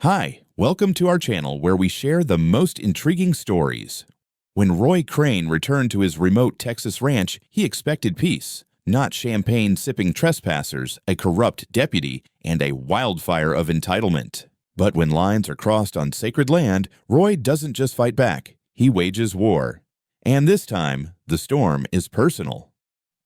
Hi, welcome to our channel where we share the most intriguing stories. When Roy Crane returned to his remote Texas ranch, he expected peace, not champagne-sipping trespassers, a corrupt deputy, and a wildfire of entitlement. But when lines are crossed on sacred land, Roy doesn't just fight back, he wages war. And this time, the storm is personal.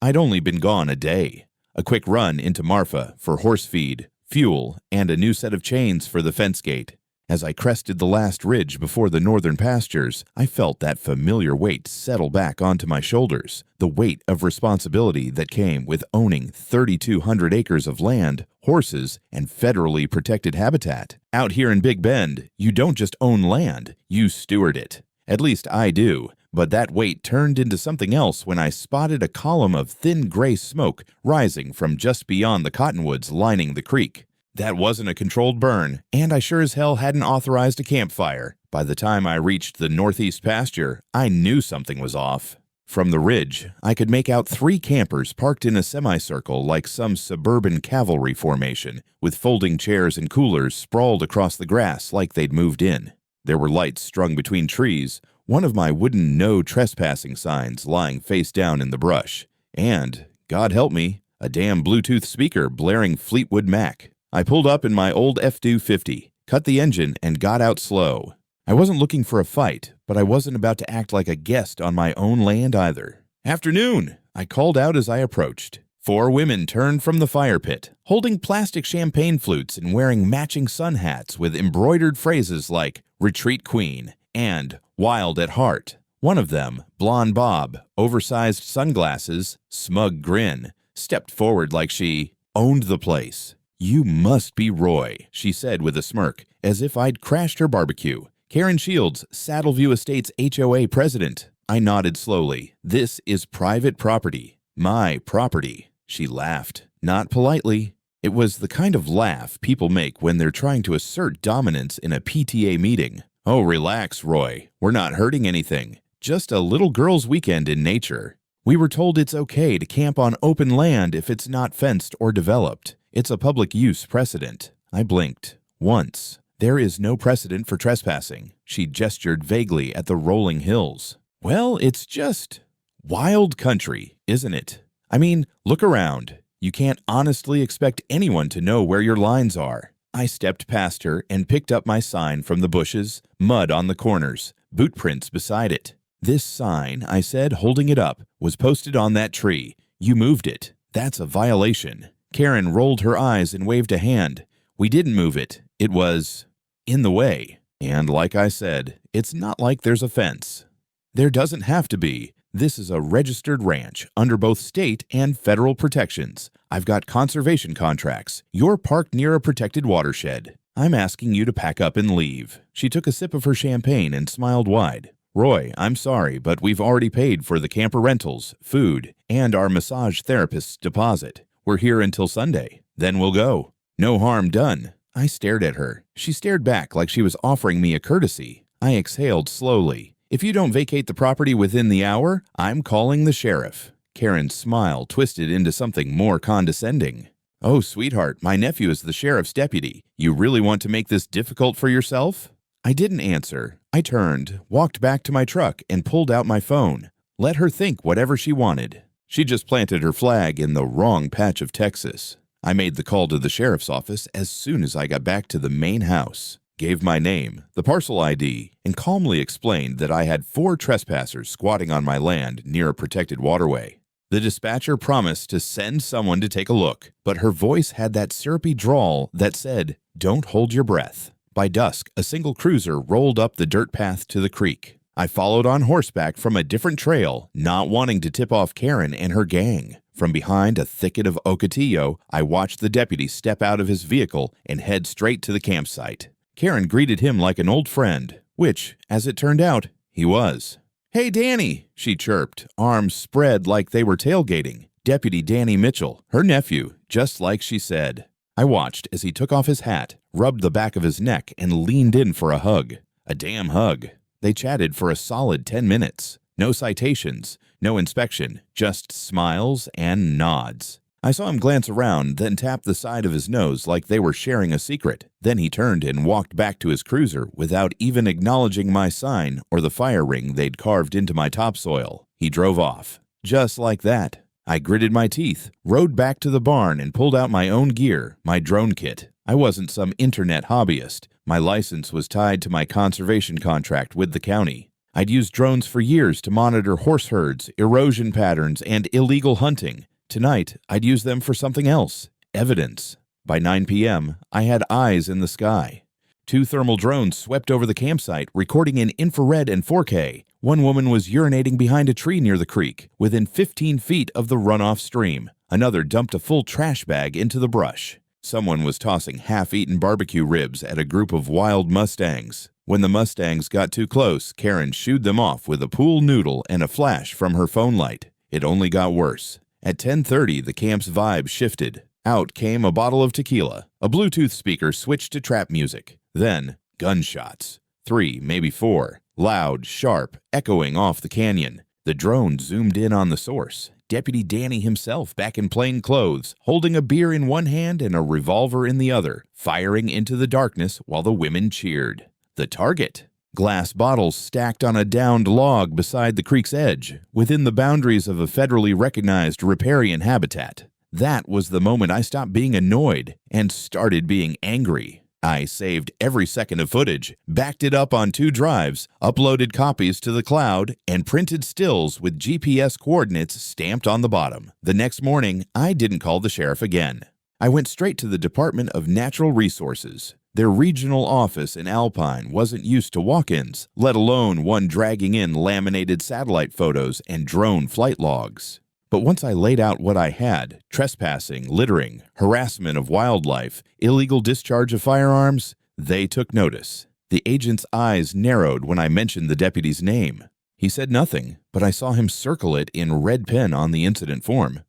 I'd only been gone a day. A quick run into Marfa for horse feed, fuel, and a new set of chains for the fence gate. As I crested the last ridge before the northern pastures, I felt that familiar weight settle back onto my shoulders, the weight of responsibility that came with owning 3,200 acres of land, horses, and federally protected habitat. Out here in Big Bend, you don't just own land, you steward it. At least I do. But that weight turned into something else when I spotted a column of thin gray smoke rising from just beyond the cottonwoods lining the creek. That wasn't a controlled burn, and I sure as hell hadn't authorized a campfire. By the time I reached the northeast pasture, I knew something was off. From the ridge, I could make out 3 campers parked in a semicircle like some suburban cavalry formation, with folding chairs and coolers sprawled across the grass like they'd moved in. There were lights strung between trees, one of my wooden no trespassing signs lying face down in the brush, and, God help me, a damn Bluetooth speaker blaring Fleetwood Mac. I pulled up in my old F-250, cut the engine, and got out slow. I wasn't looking for a fight, but I wasn't about to act like a guest on my own land either. "Afternoon," I called out as I approached. 4 women turned from the fire pit, holding plastic champagne flutes and wearing matching sun hats with embroidered phrases like "Retreat Queen" and "Wild at Heart." One of them, blonde bob, oversized sunglasses, smug grin, stepped forward like she owned the place. "You must be Roy," she said with a smirk, as if I'd crashed her barbecue. "Karen Shields, Saddleview Estates HOA president." I nodded slowly. "This is private property. My property." She laughed, not politely. It was the kind of laugh people make when they're trying to assert dominance in a PTA meeting. "Oh, relax, Roy. We're not hurting anything. Just a little girl's weekend in nature. We were told it's okay to camp on open land if it's not fenced or developed. It's a public use precedent." I blinked. "Once. There is no precedent for trespassing." She gestured vaguely at the rolling hills. "Well, it's just wild country, isn't it? I mean, look around. You can't honestly expect anyone to know where your lines are." I stepped past her and picked up my sign from the bushes, mud on the corners, boot prints beside it. "This sign," I said, holding it up, "was posted on that tree. You moved it. That's a violation." Karen rolled her eyes and waved a hand. "We didn't move it. It was in the way." And like I said, it's not like there's a fence. There doesn't have to be. This is a registered ranch under both state and federal protections. I've got conservation contracts. You're parked near a protected watershed. I'm asking you to pack up and leave." She took a sip of her champagne and smiled wide. "Roy, I'm sorry, but we've already paid for the camper rentals, food, and our massage therapist's deposit. We're here until Sunday. Then we'll go." "No harm done." I stared at her. She stared back like she was offering me a courtesy. I exhaled slowly. "If you don't vacate the property within the hour, I'm calling the sheriff." Karen's smile twisted into something more condescending. "Oh, sweetheart, my nephew is the sheriff's deputy. You really want to make this difficult for yourself?" I didn't answer. I turned, walked back to my truck, and pulled out my phone. Let her think whatever she wanted. She just planted her flag in the wrong patch of Texas. I made the call to the sheriff's office as soon as I got back to the main house. Gave my name, the parcel ID, and calmly explained that I had 4 trespassers squatting on my land near a protected waterway. The dispatcher promised to send someone to take a look, but her voice had that syrupy drawl that said, "Don't hold your breath." By dusk, a single cruiser rolled up the dirt path to the creek. I followed on horseback from a different trail, not wanting to tip off Karen and her gang. From behind a thicket of ocotillo, I watched the deputy step out of his vehicle and head straight to the campsite. Karen greeted him like an old friend, which, as it turned out, he was. "Hey, Danny," she chirped, arms spread like they were tailgating. Deputy Danny Mitchell, her nephew, just like she said. I watched as he took off his hat, rubbed the back of his neck, and leaned in for a hug. A damn hug. They chatted for a solid 10 minutes. No citations, no inspection, just smiles and nods. I saw him glance around, then tap the side of his nose like they were sharing a secret. Then he turned and walked back to his cruiser without even acknowledging my sign or the fire ring they'd carved into my topsoil. He drove off. Just like that. I gritted my teeth, rode back to the barn and pulled out my own gear, my drone kit. I wasn't some internet hobbyist. My license was tied to my conservation contract with the county. I'd used drones for years to monitor horse herds, erosion patterns, and illegal hunting. Tonight, I'd use them for something else, evidence. By 9 p.m., I had eyes in the sky. 2 thermal drones swept over the campsite, recording in infrared and 4K. One woman was urinating behind a tree near the creek, within 15 feet of the runoff stream. Another dumped a full trash bag into the brush. Someone was tossing half-eaten barbecue ribs at a group of wild mustangs. When the mustangs got too close, Karen shooed them off with a pool noodle and a flash from her phone light. It only got worse. At 10:30, the camp's vibe shifted. Out came a bottle of tequila. A Bluetooth speaker switched to trap music. Then, gunshots. 3, maybe 4. Loud, sharp, echoing off the canyon. The drone zoomed in on the source. Deputy Danny himself back in plain clothes, holding a beer in one hand and a revolver in the other, firing into the darkness while the women cheered. The target. Glass bottles stacked on a downed log beside the creek's edge, within the boundaries of a federally recognized riparian habitat. That was the moment I stopped being annoyed and started being angry. I saved every second of footage, backed it up on 2 drives, uploaded copies to the cloud, and printed stills with GPS coordinates stamped on the bottom. The next morning, I didn't call the sheriff again. I went straight to the Department of Natural Resources. Their regional office in Alpine wasn't used to walk-ins, let alone one dragging in laminated satellite photos and drone flight logs. But once I laid out what I had, trespassing, littering, harassment of wildlife, illegal discharge of firearms, they took notice. The agent's eyes narrowed when I mentioned the deputy's name. He said nothing, but I saw him circle it in red pen on the incident form.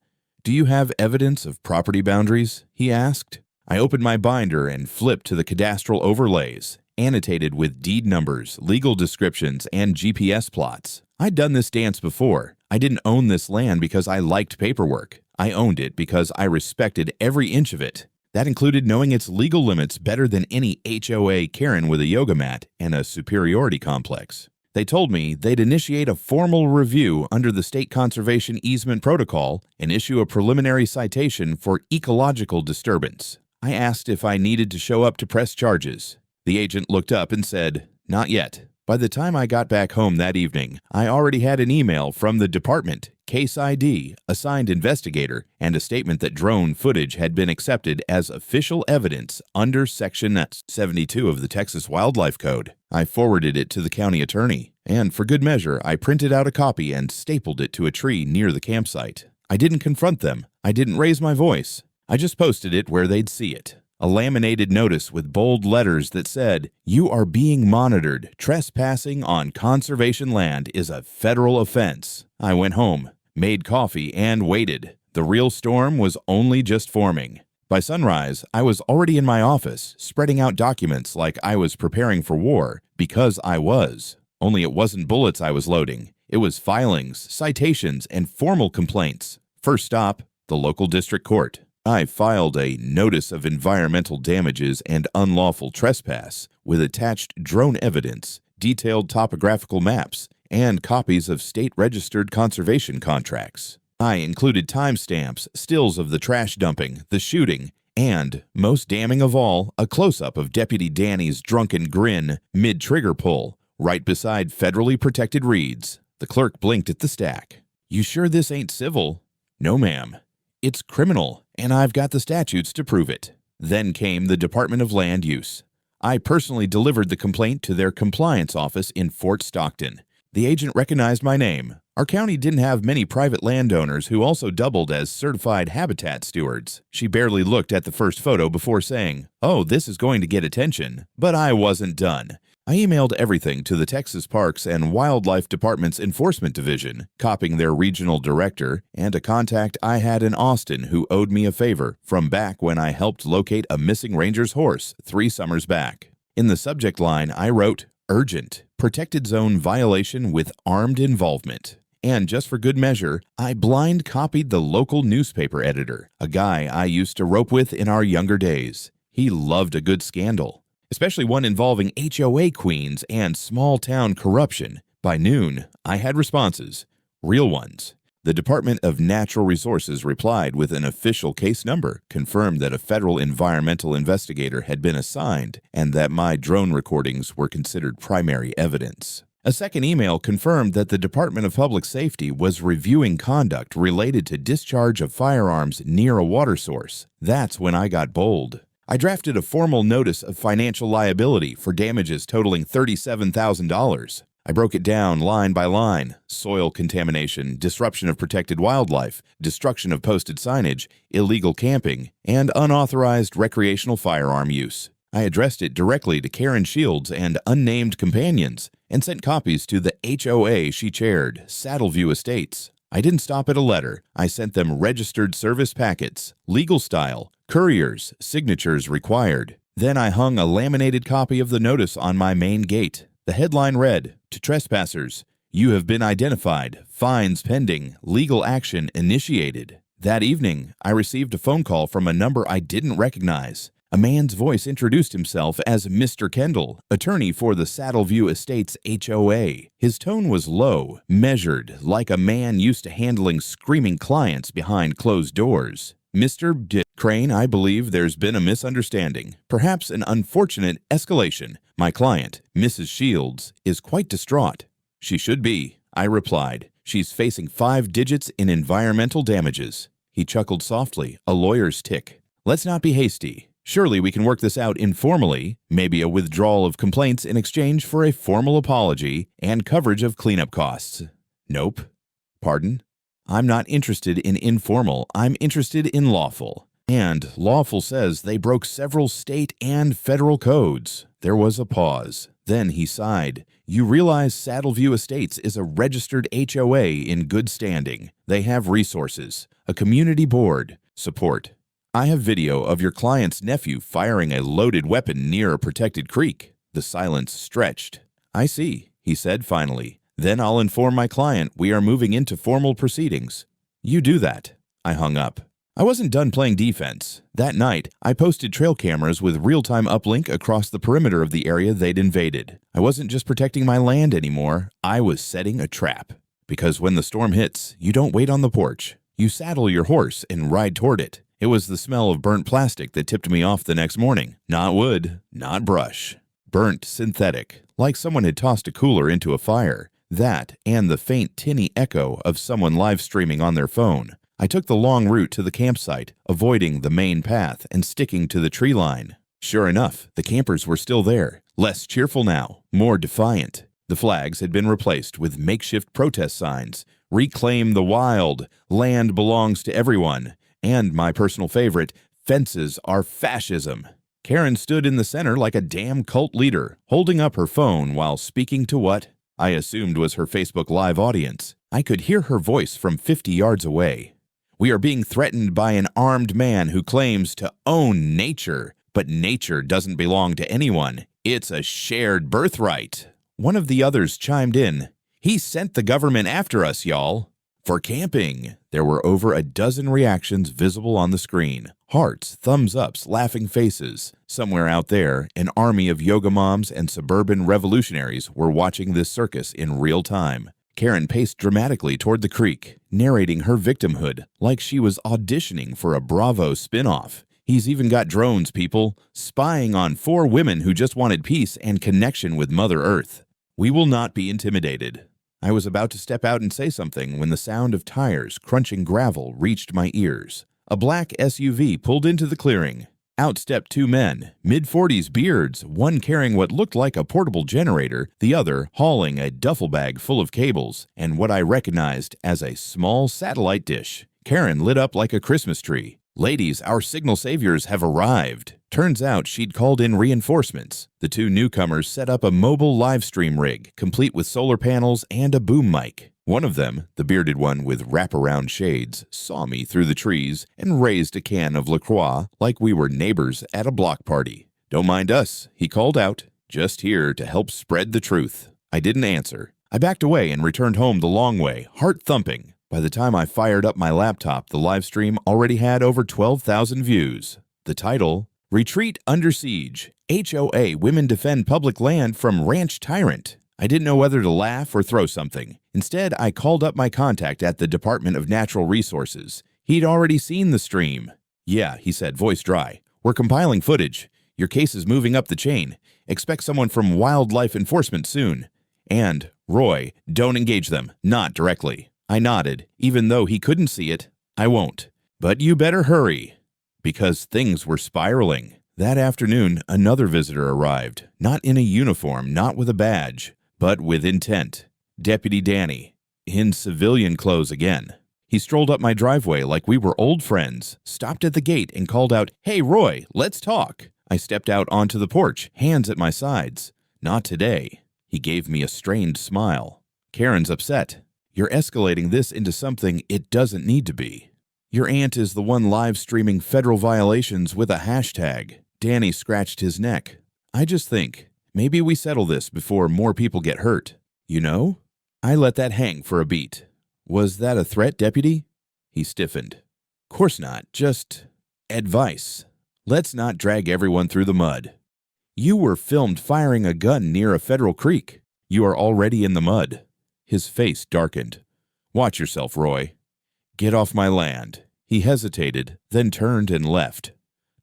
"Do you have evidence of property boundaries?" he asked. I opened my binder and flipped to the cadastral overlays, annotated with deed numbers, legal descriptions, and GPS plots. I'd done this dance before. I didn't own this land because I liked paperwork. I owned it because I respected every inch of it. That included knowing its legal limits better than any HOA Karen with a yoga mat and a superiority complex. They told me they'd initiate a formal review under the State Conservation Easement Protocol and issue a preliminary citation for ecological disturbance. I asked if I needed to show up to press charges. The agent looked up and said, "Not yet." By the time I got back home that evening, I already had an email from the department, case ID, assigned investigator, and a statement that drone footage had been accepted as official evidence under Section 72 of the Texas Wildlife Code. I forwarded it to the county attorney, and for good measure, I printed out a copy and stapled it to a tree near the campsite. I didn't confront them. I didn't raise my voice. I just posted it where they'd see it. A laminated notice with bold letters that said, "You are being monitored. Trespassing on conservation land is a federal offense." I went home, made coffee, and waited. The real storm was only just forming. By sunrise, I was already in my office, spreading out documents like I was preparing for war, because I was. Only it wasn't bullets I was loading. It was filings, citations, and formal complaints. First stop, the local district court. I filed a Notice of Environmental Damages and Unlawful Trespass with attached drone evidence, detailed topographical maps, and copies of state-registered conservation contracts. I included timestamps, stills of the trash dumping, the shooting, and, most damning of all, a close-up of Deputy Danny's drunken grin mid-trigger pull, right beside federally protected reeds. The clerk blinked at the stack. "You sure this ain't civil?" "No, ma'am. It's criminal, and I've got the statutes to prove it." Then came the Department of Land Use. I personally delivered the complaint to their compliance office in Fort Stockton. The agent recognized my name. Our county didn't have many private landowners who also doubled as certified habitat stewards. She barely looked at the first photo before saying, "Oh, this is going to get attention." But I wasn't done. I emailed everything to the Texas Parks and Wildlife Department's Enforcement Division, copying their regional director and a contact I had in Austin who owed me a favor from back when I helped locate a missing ranger's horse 3 summers back. In the subject line, I wrote, "Urgent, protected zone violation with armed involvement." And just for good measure, I blind copied the local newspaper editor, a guy I used to rope with in our younger days. He loved a good scandal, especially one involving HOA queens and small-town corruption. By noon, I had responses, real ones. The Department of Natural Resources replied with an official case number, confirmed that a federal environmental investigator had been assigned, and that my drone recordings were considered primary evidence. A second email confirmed that the Department of Public Safety was reviewing conduct related to discharge of firearms near a water source. That's when I got bold. I drafted a formal notice of financial liability for damages totaling $37,000. I broke it down line by line: soil contamination, disruption of protected wildlife, destruction of posted signage, illegal camping, and unauthorized recreational firearm use. I addressed it directly to Karen Shields and unnamed companions, and sent copies to the HOA she chaired, Saddleview Estates. I didn't stop at a letter. I sent them registered service packets, legal style, couriers, signatures required. Then I hung a laminated copy of the notice on my main gate. The headline read, "To trespassers, you have been identified, fines pending, legal action initiated." That evening, I received a phone call from a number I didn't recognize. A man's voice introduced himself as Mr. Kendall, attorney for the Saddleview Estates HOA. His tone was low, measured, like a man used to handling screaming clients behind closed doors. "Mr. Crane, I believe there's been a misunderstanding, perhaps an unfortunate escalation. My client, Mrs. Shields, is quite distraught." "She should be," I replied. "She's facing 5 digits in environmental damages." He chuckled softly, a lawyer's tick. "Let's not be hasty. Surely we can work this out informally, maybe a withdrawal of complaints in exchange for a formal apology and coverage of cleanup costs." "Nope." "Pardon?" "I'm not interested in informal. I'm interested in lawful. And lawful says they broke several state and federal codes." There was a pause. Then he sighed. "You realize Saddleview Estates is a registered HOA in good standing. They have resources, a community board, support. I have video of your client's nephew firing a loaded weapon near a protected creek." The silence stretched. "I see," he said finally. "Then I'll inform my client we are moving into formal proceedings." "You do that." I hung up. I wasn't done playing defense. That night, I posted trail cameras with real-time uplink across the perimeter of the area they'd invaded. I wasn't just protecting my land anymore, I was setting a trap. Because when the storm hits, you don't wait on the porch. You saddle your horse and ride toward it. It was the smell of burnt plastic that tipped me off the next morning. Not wood, not brush. Burnt synthetic, like someone had tossed a cooler into a fire. That, and the faint tinny echo of someone live streaming on their phone. I took the long route to the campsite, avoiding the main path and sticking to the tree line. Sure enough, the campers were still there, less cheerful now, more defiant. The flags had been replaced with makeshift protest signs. "Reclaim the wild," "Land belongs to everyone," and my personal favorite, "Fences are fascism." Karen stood in the center like a damn cult leader, holding up her phone while speaking to what I assumed was her Facebook Live audience. I could hear her voice from 50 yards away. "We are being threatened by an armed man who claims to own nature, but nature doesn't belong to anyone. It's a shared birthright." One of the others chimed in. "He sent the government after us, y'all." "For camping." There were over a dozen reactions visible on the screen. Hearts, thumbs ups, laughing faces. Somewhere out there, an army of yoga moms and suburban revolutionaries were watching this circus in real time. Karen paced dramatically toward the creek, narrating her victimhood like she was auditioning for a Bravo spinoff. "He's even got drones, people, spying on 4 women who just wanted peace and connection with Mother Earth. We will not be intimidated." I was about to step out and say something when the sound of tires crunching gravel reached my ears. A black SUV pulled into the clearing. Out stepped 2 men, mid-40s beards, one carrying what looked like a portable generator, the other hauling a duffel bag full of cables and what I recognized as a small satellite dish. Karen lit up like a Christmas tree. "Ladies, our signal saviors have arrived." Turns out she'd called in reinforcements. The 2 newcomers set up a mobile live stream rig, complete with solar panels and a boom mic. One of them, the bearded one with wraparound shades, saw me through the trees and raised a can of LaCroix like we were neighbors at a block party. "Don't mind us," he called out. "Just here to help spread the truth." I didn't answer. I backed away and returned home the long way, heart thumping. By the time I fired up my laptop, the live stream already had over 12,000 views. The title, Retreat Under Siege, HOA Women Defend Public Land from Ranch Tyrant. I didn't know whether to laugh or throw something. Instead, I called up my contact at the Department of Natural Resources. He'd already seen the stream. "Yeah," he said, voice dry. "We're compiling footage. Your case is moving up the chain. Expect someone from Wildlife Enforcement soon. And, Roy, don't engage them, not directly." I nodded. Even though he couldn't see it, I won't. "But you better hurry." Because things were spiraling. That afternoon, another visitor arrived, not in a uniform, not with a badge, but with intent. Deputy Danny, in civilian clothes again. He strolled up my driveway like we were old friends, stopped at the gate and called out, "Hey, Roy, let's talk." I stepped out onto the porch, hands at my sides. "Not today." He gave me a strained smile. "Karen's upset. You're escalating this into something it doesn't need to be. Your aunt is the one live streaming federal violations with a hashtag." Danny scratched his neck. "I just think, maybe we settle this before more people get hurt. You know?" I let that hang for a beat. "Was that a threat, Deputy?" He stiffened. "Course not, just advice. Let's not drag everyone through the mud. You were filmed firing a gun near a federal creek. You are already in the mud." His face darkened. "Watch yourself, Roy." "Get off my land." He hesitated, then turned and left.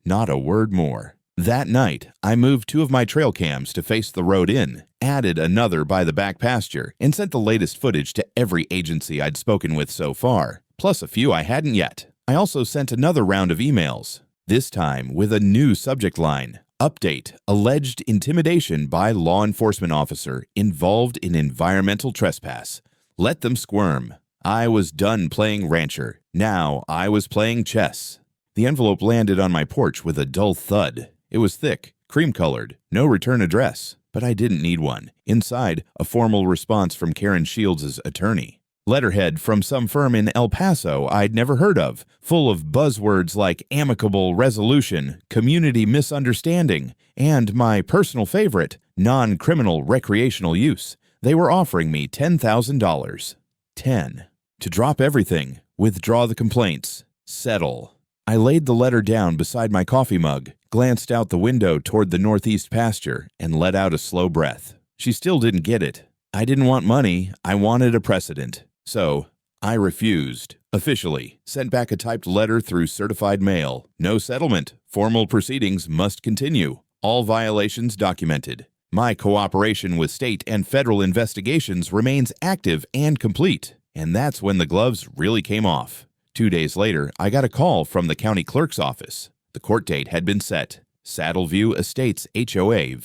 Not a word more. That night, I moved 2 of my trail cams to face the road in, added another by the back pasture, and sent the latest footage to every agency I'd spoken with so far, plus a few I hadn't yet. I also sent another round of emails, this time with a new subject line. Update: alleged intimidation by law enforcement officer involved in environmental trespass. Let them squirm. I was done playing rancher. Now I was playing chess. The envelope landed on my porch with a dull thud. It was thick, cream-colored, no return address, but I didn't need one. Inside, a formal response from Karen Shields' attorney. Letterhead from some firm in El Paso I'd never heard of, full of buzzwords like amicable resolution, community misunderstanding, and my personal favorite, non-criminal recreational use. They were offering me $10,000. 10. To drop everything, withdraw the complaints, settle. I laid the letter down beside my coffee mug, glanced out the window toward the northeast pasture, and let out a slow breath. She still didn't get it. I didn't want money, I wanted a precedent. So, I refused. Officially, sent back a typed letter through certified mail. No settlement. Formal proceedings must continue. All violations documented. My cooperation with state and federal investigations remains active and complete. And that's when the gloves really came off. 2 days later, I got a call from the county clerk's office. The court date had been set. Saddleview Estates HOA.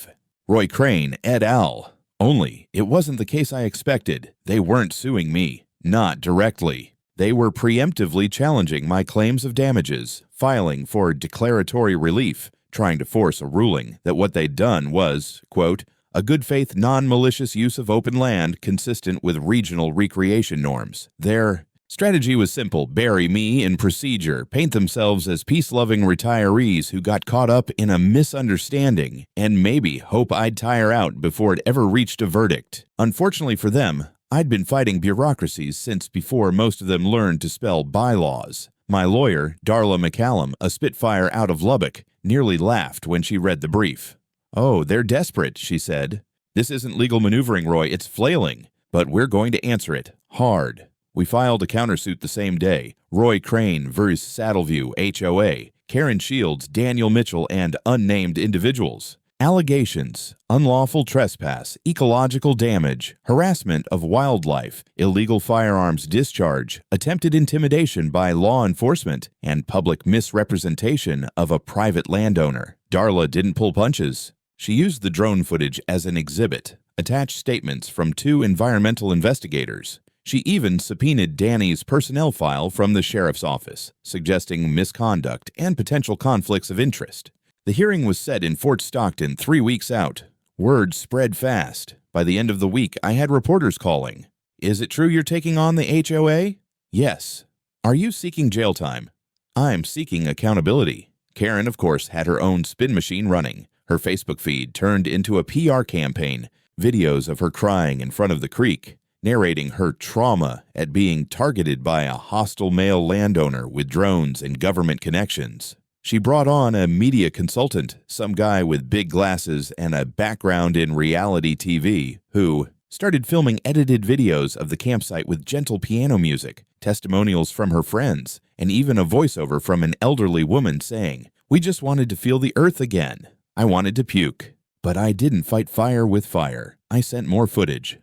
Roy Crane, et al. Only, it wasn't the case I expected. They weren't suing me. Not directly. They were preemptively challenging my claims of damages, filing for declaratory relief, trying to force a ruling that what they'd done was, quote, a good faith non-malicious use of open land consistent with regional recreation norms. Their strategy was simple: bury me in procedure, paint themselves as peace-loving retirees who got caught up in a misunderstanding, and maybe hope I'd tire out before it ever reached a verdict. Unfortunately for them, I'd been fighting bureaucracies since before most of them learned to spell bylaws. My lawyer, Darla McCallum, a Spitfire out of Lubbock, nearly laughed when she read the brief. "Oh, they're desperate," she said. "This isn't legal maneuvering, Roy, it's flailing. But we're going to answer it. Hard." We filed a countersuit the same day. Roy Crane vs. Saddleview HOA, Karen Shields, Daniel Mitchell, and unnamed individuals. Allegations: unlawful trespass, ecological damage, harassment of wildlife, illegal firearms discharge, attempted intimidation by law enforcement, and public misrepresentation of a private landowner. Darla didn't pull punches. She used the drone footage as an exhibit, attached statements from 2 environmental investigators. She even subpoenaed Danny's personnel file from the sheriff's office, suggesting misconduct and potential conflicts of interest. The hearing was set in Fort Stockton 3 weeks out. Word spread fast. By the end of the week, I had reporters calling. "Is it true you're taking on the HOA?" "Yes." "Are you seeking jail time?" "I'm seeking accountability." Karen, of course, had her own spin machine running. Her Facebook feed turned into a PR campaign. Videos of her crying in front of the creek, narrating her trauma at being targeted by a hostile male landowner with drones and government connections. She brought on a media consultant, some guy with big glasses and a background in reality TV, who started filming edited videos of the campsite with gentle piano music, testimonials from her friends, and even a voiceover from an elderly woman saying, "We just wanted to feel the earth again. I wanted to puke. But I didn't fight fire with fire. I sent more footage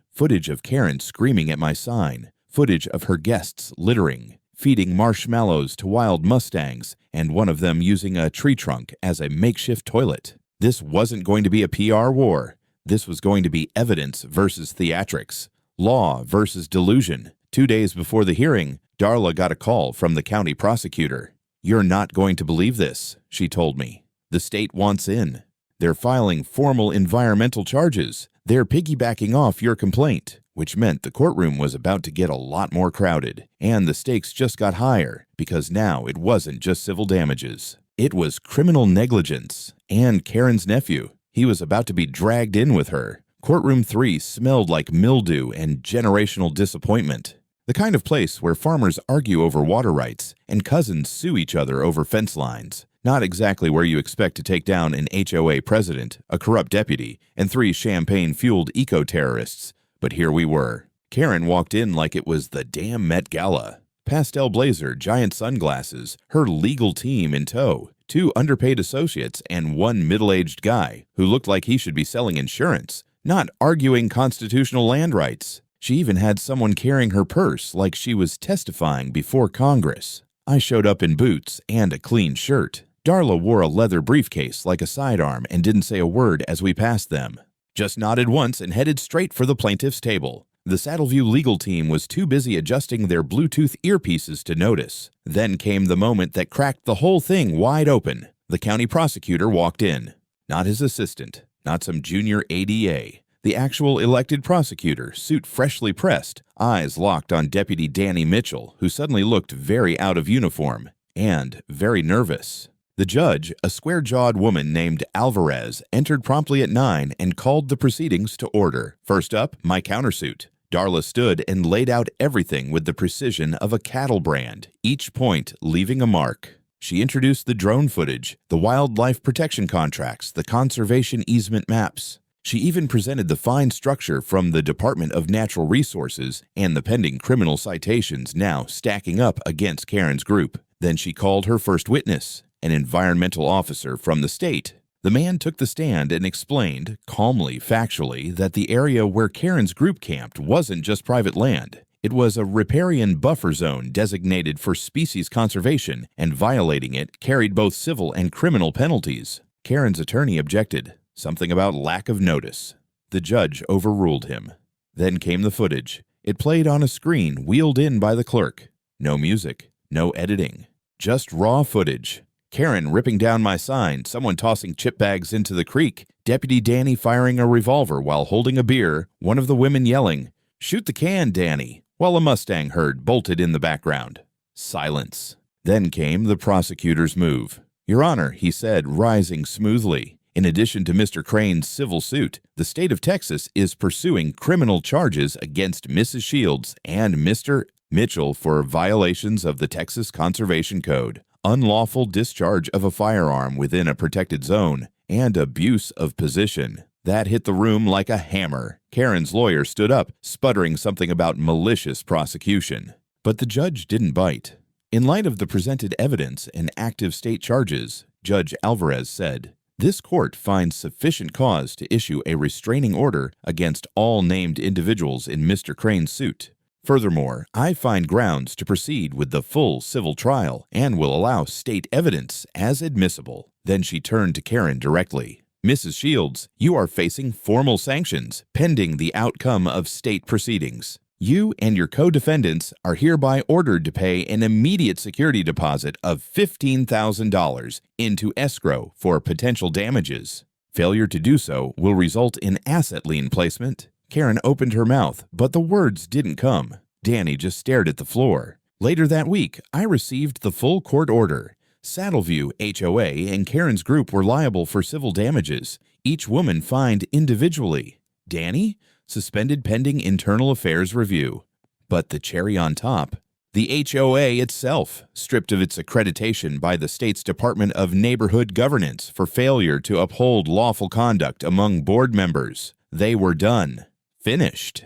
of Karen screaming at my sign, footage of her guests littering, feeding marshmallows to wild mustangs, and one of them using a tree trunk as a makeshift toilet. This wasn't going to be a PR war. This was going to be evidence versus theatrics, law versus delusion. 2 days before the hearing, Darla got a call from the county prosecutor. "You're not going to believe this," she told me. "The state wants in. They're filing formal environmental charges. They're piggybacking off your complaint," which meant the courtroom was about to get a lot more crowded, and the stakes just got higher because now it wasn't just civil damages. It was criminal negligence, and Karen's nephew. He was about to be dragged in with her. Courtroom 3 smelled like mildew and generational disappointment. The kind of place where farmers argue over water rights and cousins sue each other over fence lines. Not exactly where you expect to take down an HOA president, a corrupt deputy, and 3 champagne-fueled eco-terrorists. But here we were. Karen walked in like it was the damn Met Gala. Pastel blazer, giant sunglasses, her legal team in tow, 2 underpaid associates, and 1 middle-aged guy who looked like he should be selling insurance, not arguing constitutional land rights. She even had someone carrying her purse like she was testifying before Congress. I showed up in boots and a clean shirt. Darla wore a leather briefcase like a sidearm and didn't say a word as we passed them. Just nodded once and headed straight for the plaintiff's table. The Saddleview legal team was too busy adjusting their Bluetooth earpieces to notice. Then came the moment that cracked the whole thing wide open. The county prosecutor walked in. Not his assistant, not some junior ADA. The actual elected prosecutor, suit freshly pressed, eyes locked on Deputy Danny Mitchell, who suddenly looked very out of uniform and very nervous. The judge, a square-jawed woman named Alvarez, entered promptly at 9 and called the proceedings to order. First up, my countersuit. Darla stood and laid out everything with the precision of a cattle brand, each point leaving a mark. She introduced the drone footage, the wildlife protection contracts, the conservation easement maps. She even presented the fine structure from the Department of Natural Resources and the pending criminal citations now stacking up against Karen's group. Then she called her first witness, an environmental officer from the state. The man took the stand and explained, calmly, factually, that the area where Karen's group camped wasn't just private land. It was a riparian buffer zone designated for species conservation, and violating it carried both civil and criminal penalties. Karen's attorney objected. Something about lack of notice. The judge overruled him. Then came the footage. It played on a screen wheeled in by the clerk. No music, no editing, just raw footage. Karen ripping down my sign, someone tossing chip bags into the creek, Deputy Danny firing a revolver while holding a beer, one of the women yelling, "Shoot the can, Danny," while a Mustang herd bolted in the background. Silence. Then came the prosecutor's move. "Your Honor," he said, rising smoothly. In addition to Mr. Crane's civil suit, the state of Texas is pursuing criminal charges against Mrs. Shields and Mr. Mitchell for violations of the Texas Conservation Code, unlawful discharge of a firearm within a protected zone, and abuse of position. That hit the room like a hammer. Karen's lawyer stood up, sputtering something about malicious prosecution. But the judge didn't bite. In light of the presented evidence and active state charges, Judge Alvarez said, "This court finds sufficient cause to issue a restraining order against all named individuals in Mr. Crane's suit. Furthermore, I find grounds to proceed with the full civil trial and will allow state evidence as admissible." Then she turned to Karen directly. "Mrs. Shields, you are facing formal sanctions pending the outcome of state proceedings. You and your co-defendants are hereby ordered to pay an immediate security deposit of $15,000 into escrow for potential damages. Failure to do so will result in asset lien placement." Karen opened her mouth, but the words didn't come. Danny just stared at the floor. Later that week, I received the full court order. Saddleview HOA and Karen's group were liable for civil damages, each woman fined individually. Danny? Suspended pending internal affairs review. But the cherry on top, the HOA itself, stripped of its accreditation by the state's Department of Neighborhood Governance for failure to uphold lawful conduct among board members. They were done. Finished.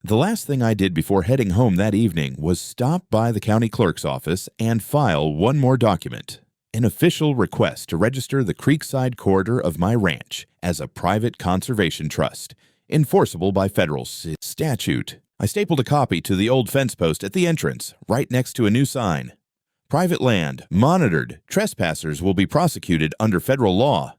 The last thing I did before heading home that evening was stop by the county clerk's office and file one more document. An official request to register the Creekside corridor of my ranch as a private conservation trust, enforceable by federal statute. I stapled a copy to the old fence post at the entrance, right next to a new sign. Private land, monitored, trespassers will be prosecuted under federal law.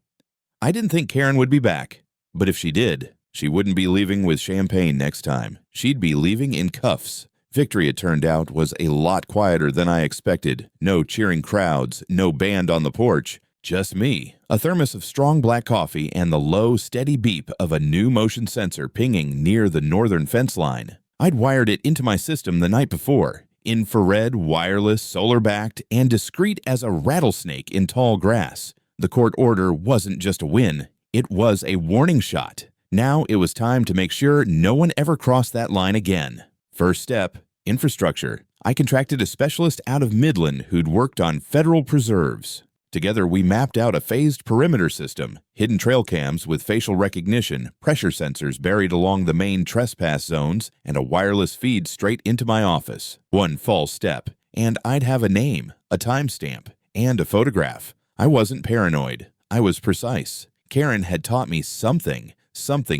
I didn't think Karen would be back, but if she did, she wouldn't be leaving with champagne next time. She'd be leaving in cuffs. Victory, it turned out, was a lot quieter than I expected. No cheering crowds, no band on the porch. Just me, a thermos of strong black coffee, and the low, steady beep of a new motion sensor pinging near the northern fence line. I'd wired it into my system the night before. Infrared, wireless, solar-backed, and discreet as a rattlesnake in tall grass. The court order wasn't just a win, it was a warning shot. Now it was time to make sure no one ever crossed that line again. First step, infrastructure. I contracted a specialist out of Midland who'd worked on federal preserves. Together, we mapped out a phased perimeter system, hidden trail cams with facial recognition, pressure sensors buried along the main trespass zones, and a wireless feed straight into my office. One false step, and I'd have a name, a timestamp, and a photograph. I wasn't paranoid. I was precise. Karen had taught me something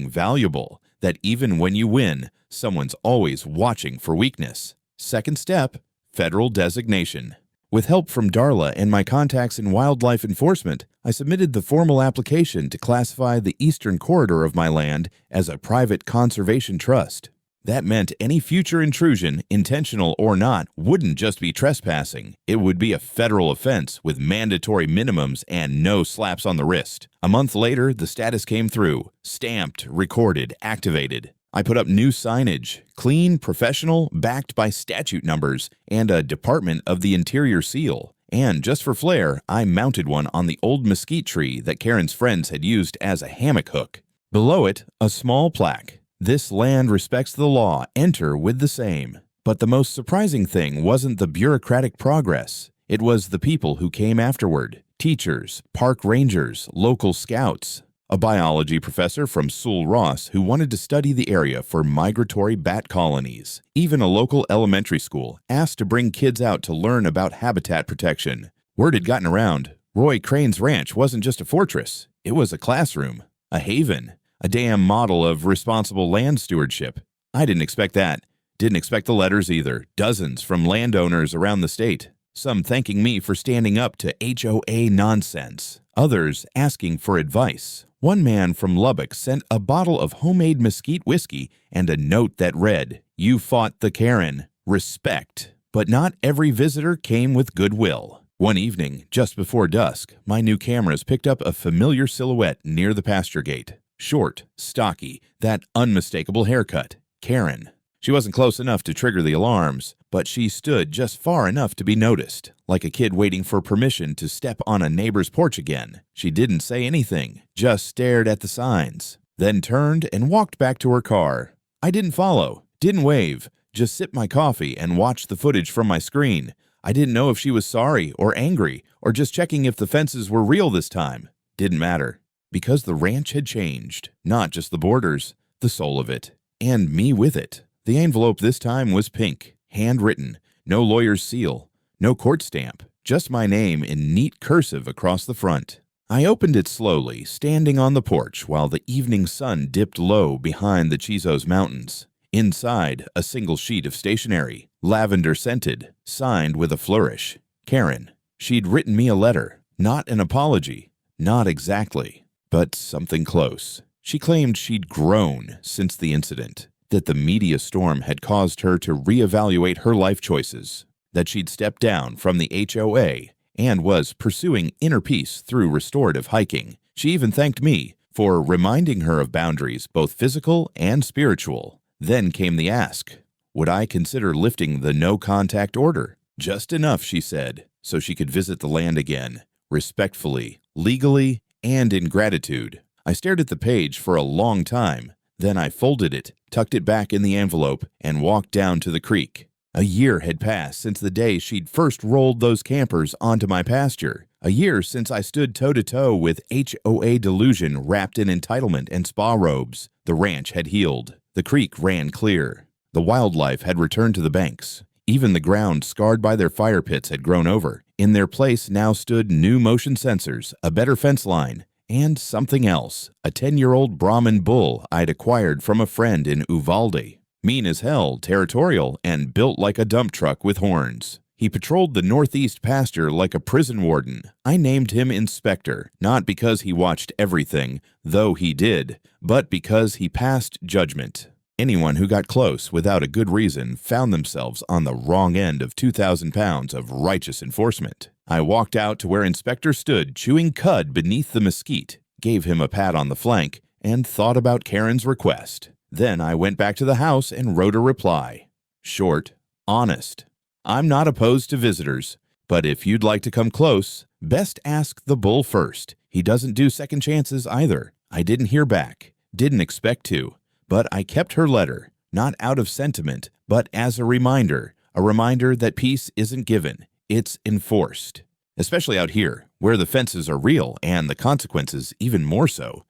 valuable, that even when you win, someone's always watching for weakness. Second step, federal designation. With help from Darla and my contacts in wildlife enforcement, I submitted the formal application to classify the eastern corridor of my land as a private conservation trust. That meant any future intrusion, intentional or not, wouldn't just be trespassing. It would be a federal offense with mandatory minimums and no slaps on the wrist. A month later, the status came through. Stamped, recorded, activated. I put up new signage, clean, professional, backed by statute numbers, and a Department of the Interior seal. And just for flair, I mounted one on the old mesquite tree that Karen's friends had used as a hammock hook. Below it, a small plaque. This land respects the law. Enter with the same. But the most surprising thing wasn't the bureaucratic progress. It was the people who came afterward. Teachers, park rangers, local scouts. A biology professor from Sul Ross who wanted to study the area for migratory bat colonies. Even a local elementary school asked to bring kids out to learn about habitat protection. Word had gotten around. Roy Crane's ranch wasn't just a fortress. It was a classroom, a haven, a damn model of responsible land stewardship. I didn't expect that. Didn't expect the letters either. Dozens from landowners around the state. Some thanking me for standing up to HOA nonsense. Others asking for advice. One man from Lubbock sent a bottle of homemade mesquite whiskey and a note that read, "You fought the Karen. Respect." But not every visitor came with goodwill. One evening, just before dusk, my new cameras picked up a familiar silhouette near the pasture gate. Short, stocky, that unmistakable haircut. Karen. She wasn't close enough to trigger the alarms, but she stood just far enough to be noticed, like a kid waiting for permission to step on a neighbor's porch again. She didn't say anything, just stared at the signs, then turned and walked back to her car. I didn't follow, didn't wave, just sipped my coffee and watched the footage from my screen. I didn't know if she was sorry or angry or just checking if the fences were real this time. Didn't matter, because the ranch had changed, not just the borders, the soul of it, and me with it. The envelope this time was pink, handwritten, no lawyer's seal, no court stamp, just my name in neat cursive across the front. I opened it slowly, standing on the porch while the evening sun dipped low behind the Chizos Mountains. Inside, a single sheet of stationery, lavender-scented, signed with a flourish. Karen. She'd written me a letter, not an apology, not exactly, but something close. She claimed she'd grown since the incident, that the media storm had caused her to reevaluate her life choices, that she'd stepped down from the HOA and was pursuing inner peace through restorative hiking. She even thanked me for reminding her of boundaries, both physical and spiritual. Then came the ask, would I consider lifting the no-contact order? Just enough, she said, so she could visit the land again, respectfully, legally, and in gratitude. I stared at the page for a long time, Then I folded it, tucked it back in the envelope, and walked down to the creek. A year had passed since the day she'd first rolled those campers onto my pasture. A year since I stood toe-to-toe with HOA delusion wrapped in entitlement and spa robes. The ranch had healed. The creek ran clear. The wildlife had returned to the banks. Even the ground scarred by their fire pits had grown over. In their place now stood new motion sensors, a better fence line, and something else, a 10-year-old Brahman bull I'd acquired from a friend in Uvalde. Mean as hell, territorial, and built like a dump truck with horns. He patrolled the northeast pasture like a prison warden. I named him Inspector, not because he watched everything, though he did, but because he passed judgment. Anyone who got close without a good reason found themselves on the wrong end of 2,000 pounds of righteous enforcement. I walked out to where Inspector stood chewing cud beneath the mesquite, gave him a pat on the flank, and thought about Karen's request. Then I went back to the house and wrote a reply. Short, honest. I'm not opposed to visitors, but if you'd like to come close, best ask the bull first. He doesn't do second chances either. I didn't hear back, didn't expect to, but I kept her letter, not out of sentiment, but as a reminder that peace isn't given, it's enforced. Especially out here, where the fences are real and the consequences even more so.